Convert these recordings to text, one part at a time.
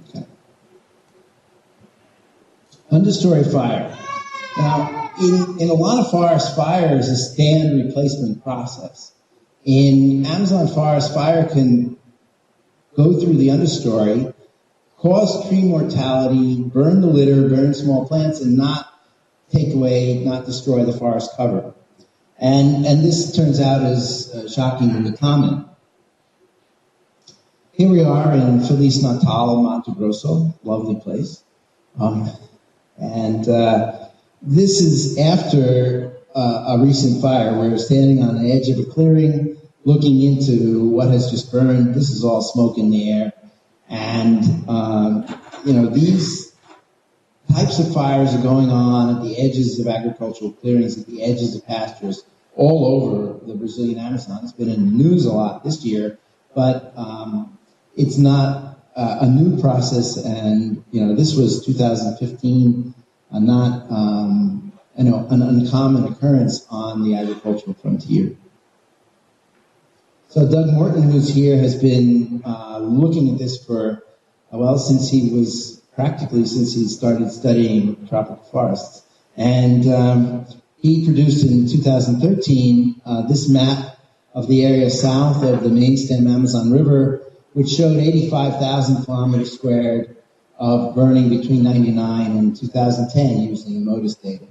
Okay. Understory fire. Now, in a lot of forest, fire is a stand replacement process. In Amazon forest, fire can go through the understory, cause tree mortality, burn the litter, burn small plants, and not take away, not destroy the forest cover. And this turns out as shockingly common. Here we are in Feliz Natal, Mato Grosso, lovely place. This is after a recent fire. We're standing on the edge of a clearing, looking into what has just burned. This is all smoke in the air. And, these types of fires are going on at the edges of agricultural clearings, at the edges of pastures, all over the Brazilian Amazon. It's been in the news a lot this year, but it's not a new process. And, this was 2015, not an uncommon occurrence on the agricultural frontier. So Doug Morton, who's here, has been looking at this for, since he started studying tropical forests. And he produced in 2013 this map of the area south of the main stem Amazon River, which showed 85,000 kilometers squared of burning between 1999 and 2010 using MODIS data.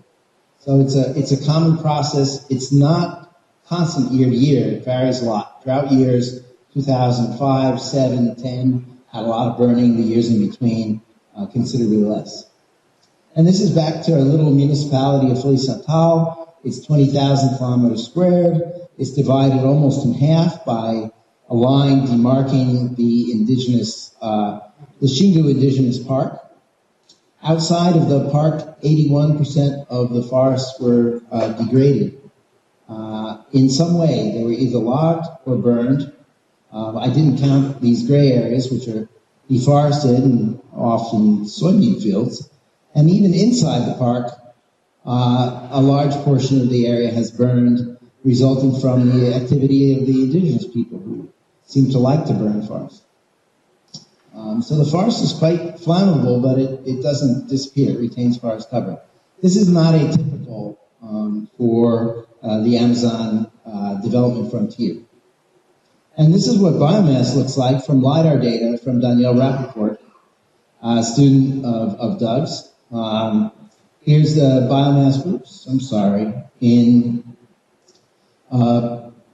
So it's a common process. It's not constant year to year. It varies a lot. Drought years, 2005, 7, 10, had a lot of burning. The years in between, considerably less. And this is back to our little municipality of Feliz Natal. It's 20,000 kilometers squared. It's divided almost in half by a line demarking the the Xingu Indigenous Park. Outside of the park, 81% of the forests were degraded. In some way, they were either logged or burned. I didn't count these gray areas, which are deforested and often soybean fields. And even inside the park, a large portion of the area has burned, resulting from the activity of the indigenous people who seem to like to burn forests. So the forest is quite flammable, but it doesn't disappear. It retains forest cover. This is not atypical for the Amazon development frontier. And this is what biomass looks like from LiDAR data from Danielle Rappaport, a student of Doug's. Here's the biomass, in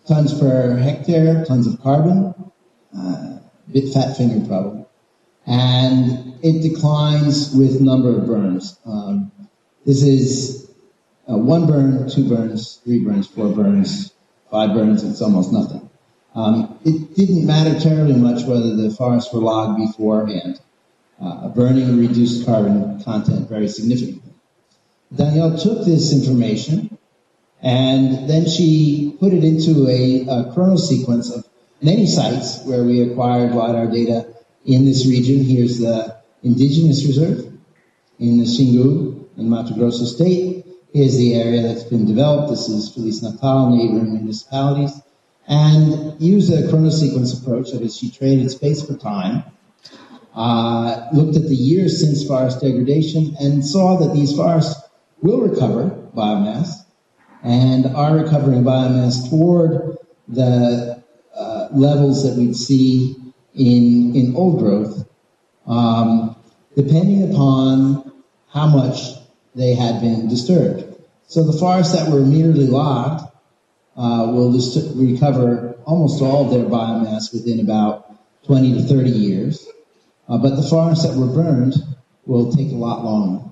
tons per hectare, tons of carbon, bit fat finger problem. And it declines with number of burns. This is 1 burn, 2 burns, 3 burns, 4 burns, 5 burns, it's almost nothing. It didn't matter terribly much whether the forests were logged beforehand. Burning reduced carbon content very significantly. Danielle took this information and then she put it into a chronosequence of many sites where we acquired LiDAR data in this region. Here's the indigenous reserve in the Xingu in Mato Grosso state. Here's the area that's been developed. This is Feliz Natal, neighboring municipalities. And use a chronosequence approach, that is, she traded space for time, looked at the years since forest degradation, and saw that these forests will recover biomass and are recovering biomass toward the levels that we'd see in old growth, depending upon how much they had been disturbed. So the forests that were merely logged will recover almost all of their biomass within about 20 to 30 years. But the forests that were burned will take a lot longer.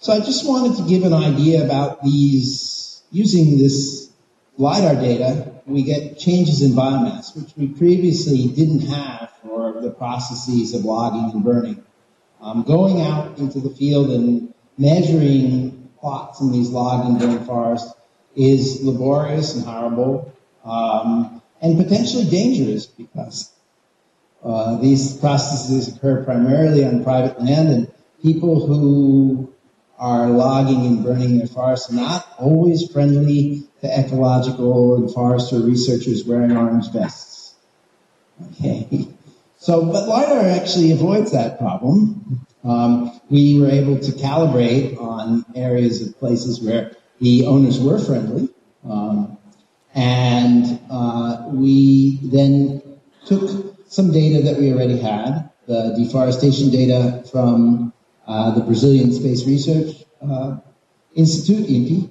So I just wanted to give an idea about these. Using this LiDAR data, we get changes in biomass, which we previously didn't have for the processes of logging and burning. Going out into the field and measuring plots in these logged and burned forests is laborious and horrible, and potentially dangerous because these processes occur primarily on private land, and people who are logging and burning their forests are not always friendly to ecological and forestry researchers wearing orange vests. Okay. So, but LiDAR actually avoids that problem. We were able to calibrate on areas of places where the owners were friendly. We then took some data that we already had, the deforestation data from the Brazilian Space Research Institute, EMP,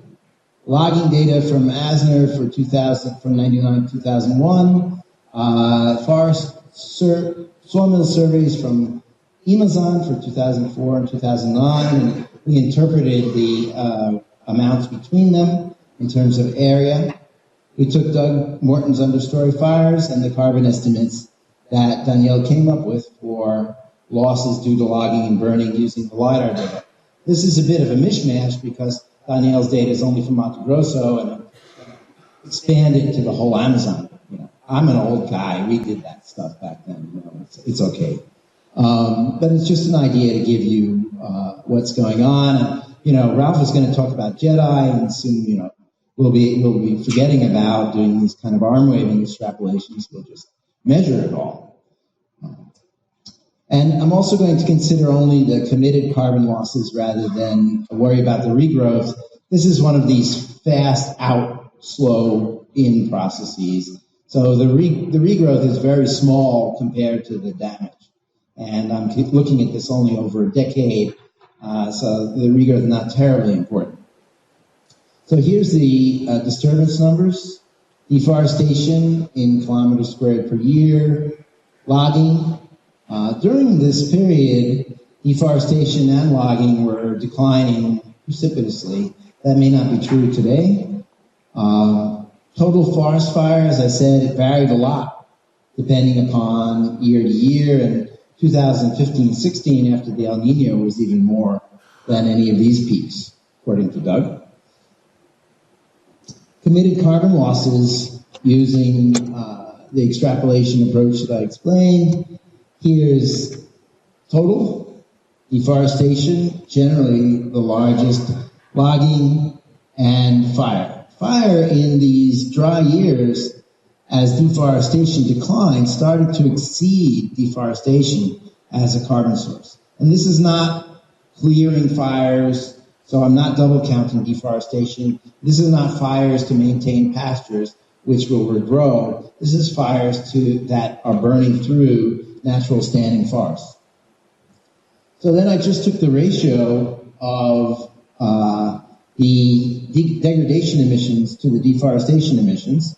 logging data from ASNR from 99 to 2001, forest sawmill surveys from Amazon for 2004 and 2009, and we interpreted the amounts between them in terms of area. We took Doug Morton's understory fires and the carbon estimates that Danielle came up with for losses due to logging and burning using the LiDAR data. This is a bit of a mishmash because Danielle's data is only from Mato Grosso and expanded to the whole Amazon. You know, I'm an old guy. We did that stuff back then. You know, it's okay. But it's just an idea to give you what's going on. And, you know, Ralph is going to talk about Jedi, and soon, you know, we'll be forgetting about doing these kind of arm waving extrapolations. We'll just measure it all. And I'm also going to consider only the committed carbon losses rather than worry about the regrowth. This is one of these fast out, slow in processes. So the regrowth is very small compared to the damage. And I'm looking at this only over a decade, so the regrowth is not terribly important. So here's the disturbance numbers. Deforestation in kilometers squared per year. Logging. During this period, deforestation and logging were declining precipitously. That may not be true today. Total forest fire, as I said, it varied a lot depending upon year to year. And 2015-16, after the El Nino, was even more than any of these peaks, according to Doug. Committed carbon losses using the extrapolation approach that I explained. Here's total deforestation, generally the largest, logging, and fire. Fire in these dry years, as deforestation declined, started to exceed deforestation as a carbon source. And this is not clearing fires, so I'm not double counting deforestation. This is not fires to maintain pastures, which will regrow. This is fires that are burning through natural standing forests. So then I just took the ratio of the degradation emissions to the deforestation emissions.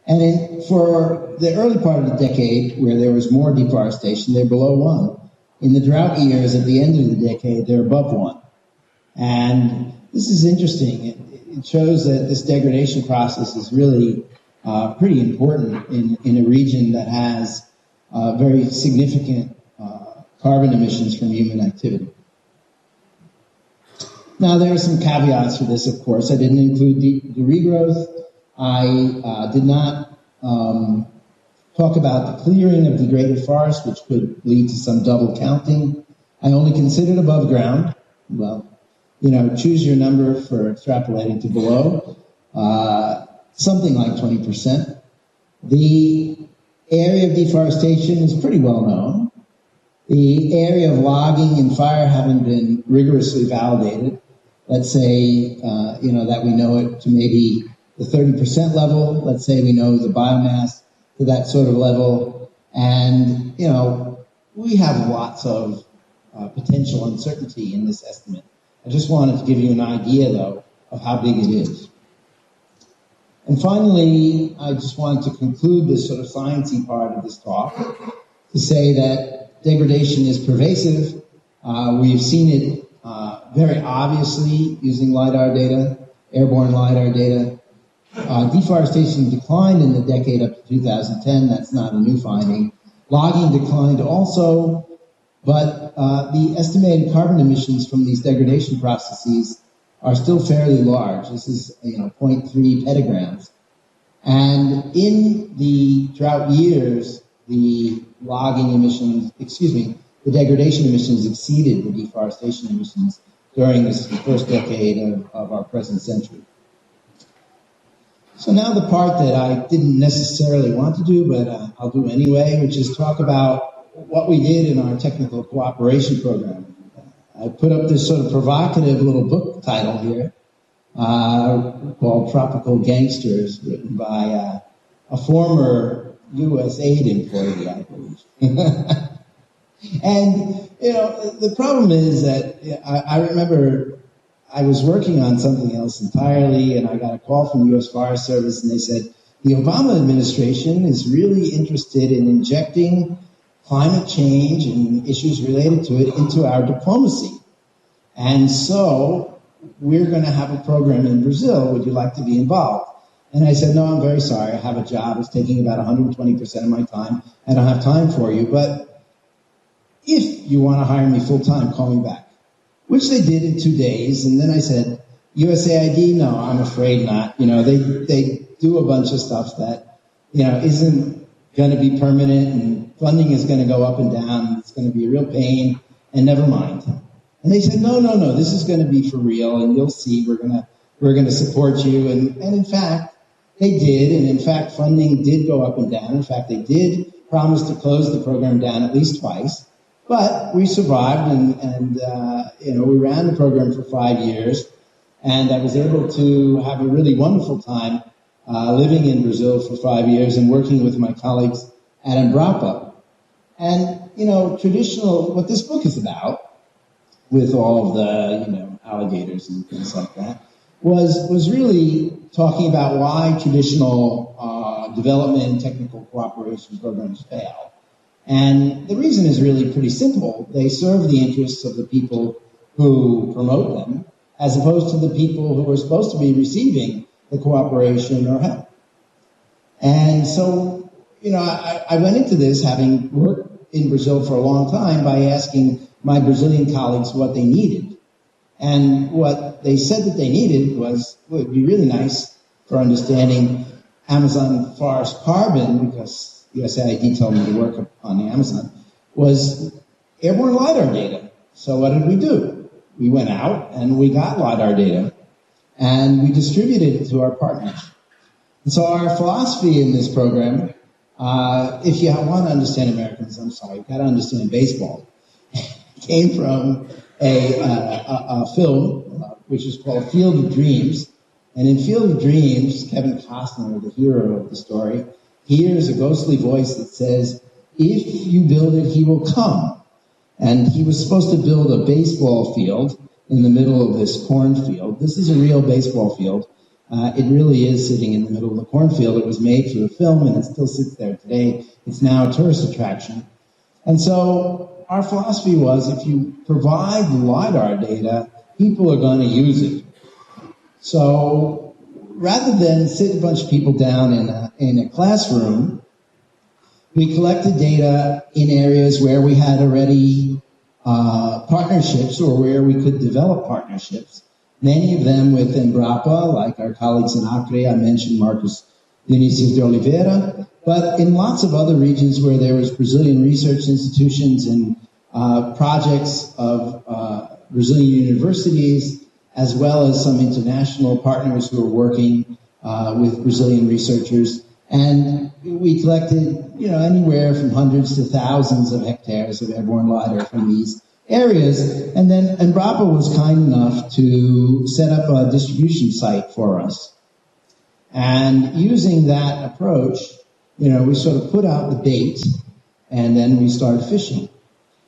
And for the early part of the decade, where there was more deforestation, they're below 1. In the drought years, at the end of the decade, they're above 1. And this is interesting. It shows that this degradation process is really pretty important in a region that has very significant carbon emissions from human activity. Now, there are some caveats for this, of course. I didn't include the regrowth. I did not talk about the clearing of degraded forests, which could lead to some double counting. I only considered above ground. Well, you know, choose your number for extrapolating to below. Something like 20%. The area of deforestation is pretty well known. The area of logging and fire haven't been rigorously validated. Let's say, you know, that we know it to maybe the 30% level. Let's say we know the biomass to that sort of level. And, you know, we have lots of potential uncertainty in this estimate. I just wanted to give you an idea, though, of how big it is. And finally, I just wanted to conclude this sort of sciencey part of this talk to say that degradation is pervasive. We've seen it very obviously using LiDAR data, airborne LiDAR data. Deforestation declined in the decade up to 2010. That's not a new finding. Logging declined also, but the estimated carbon emissions from these degradation processes are still fairly large. This is, you know, 0.3 petagrams. And in the drought years, the logging emissions, the degradation emissions exceeded the deforestation emissions during this first decade of our present century. So now the part that I didn't necessarily want to do, but I'll do anyway, which is talk about what we did in our technical cooperation program. I put up this sort of provocative little book title here called Tropical Gangsters, written by a former U.S. aid employee, I believe. And, you know, the problem is that I remember I was working on something else entirely, and I got a call from the U.S. Forest Service, and they said, the Obama administration is really interested in injecting climate change and issues related to it into our diplomacy. And so we're going to have a program in Brazil. Would you like to be involved? And I said, no, I'm very sorry. I have a job. It's taking about 120% of my time. I don't have time for you. But if you want to hire me full-time, call me back. Which they did in 2 days. And then I said, USAID? No, I'm afraid not. You know, they do a bunch of stuff that, you know, isn't going to be permanent, and funding is going to go up and down. It's going to be a real pain, and never mind. And they said, no, this is going to be for real, and you'll see, we're going to support you. And in fact, they did, and in fact, funding did go up and down. In fact, they did promise to close the program down at least twice. But we survived, and you know, we ran the program for 5 years, and I was able to have a really wonderful time living in Brazil for 5 years and working with my colleagues at EMBRAPA. And, you know, what this book is about, with all of the, you know, alligators and things like that, was really talking about why traditional development and technical cooperation programs fail. And the reason is really pretty simple. They serve the interests of the people who promote them, as opposed to the people who are supposed to be receiving the cooperation or help. And so, you know, I went into this having worked in Brazil for a long time by asking my Brazilian colleagues what they needed. And what they said that they needed was, well, it would be really nice for understanding Amazon forest carbon, because USAID told me to work on the Amazon, was airborne LiDAR data. So what did we do? We went out and we got LiDAR data, and we distributed it to our partners. And so our philosophy in this program, if you want to understand Americans, I'm sorry, you've got to understand baseball, came from a film which is called Field of Dreams. And in Field of Dreams, Kevin Costner, the hero of the story, hears a ghostly voice that says, if you build it, he will come. And he was supposed to build a baseball field in the middle of this cornfield. This is a real baseball field. It really is sitting in the middle of the cornfield. It was made for the film, and it still sits there today. It's now a tourist attraction. And so our philosophy was, if you provide LiDAR data, people are going to use it. So rather than sit a bunch of people down in a classroom, we collected data in areas where we had already partnerships, or where we could develop partnerships, many of them with EMBRAPA, like our colleagues in Acre. I mentioned Marcos Vinicius de Oliveira, but in lots of other regions where there was Brazilian research institutions and projects of Brazilian universities, as well as some international partners who are working with Brazilian researchers. And we collected, you know, anywhere from hundreds to thousands of hectares of airborne LiDAR from these areas. And then EMBRAPA was kind enough to set up a distribution site for us. And using that approach, you know, we sort of put out the bait, and then we started fishing.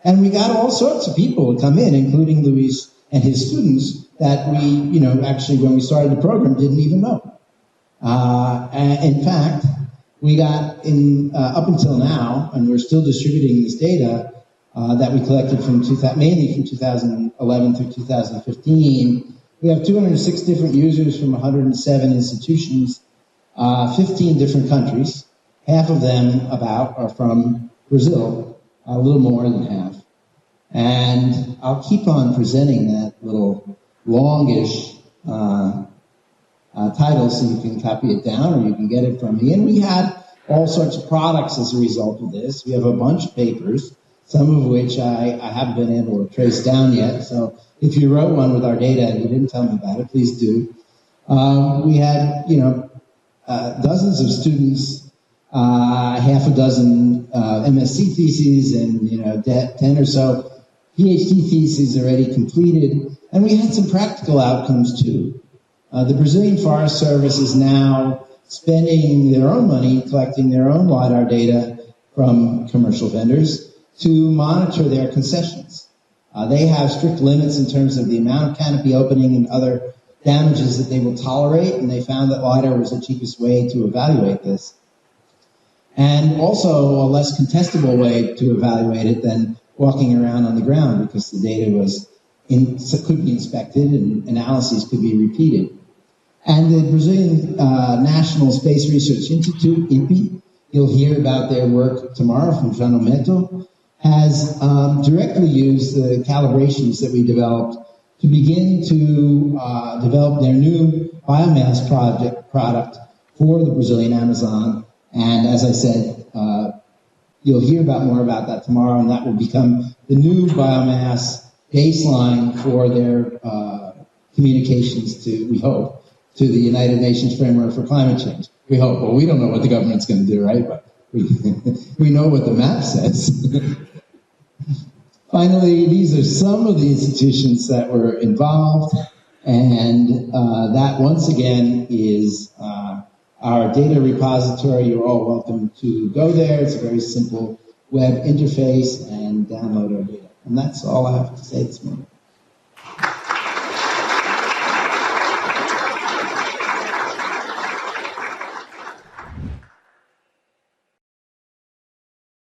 And we got all sorts of people to come in, including Luis and his students, that we, you know, actually when we started the program didn't even know. And in fact, we got up until now, and we're still distributing this data that we collected mainly from 2011 through 2015. We have 206 different users from 107 institutions, 15 different countries. Half of them are from Brazil, a little more than half. And I'll keep on presenting that little longish title so you can copy it down, or you can get it from me. And we had all sorts of products as a result of this. We have a bunch of papers, some of which I haven't been able to trace down yet. So if you wrote one with our data and you didn't tell me about it, please do. We had, you know, dozens of students, half a dozen MSc theses, and 10 or so PhD theses already completed, and we had some practical outcomes too. The Brazilian Forest Service is now spending their own money collecting their own LiDAR data from commercial vendors to monitor their concessions. They have strict limits in terms of the amount of canopy opening and other damages that they will tolerate, and they found that LiDAR was the cheapest way to evaluate this. And also a less contestable way to evaluate it than walking around on the ground, because the data could be inspected and analyses could be repeated. And the Brazilian National Space Research Institute, INPE, you'll hear about their work tomorrow from João Neto, has directly used the calibrations that we developed to begin to develop their new biomass product for the Brazilian Amazon. And as I said, you'll hear more about that tomorrow, and that will become the new biomass baseline for their communications we hope, to the United Nations Framework for Climate Change. We hope. Well, we don't know what the government's going to do, right? But we know what the map says. Finally, these are some of the institutions that were involved, and that, once again, is our data repository. You're all welcome to go there. It's a very simple web interface, and download our data. And that's all I have to say this morning.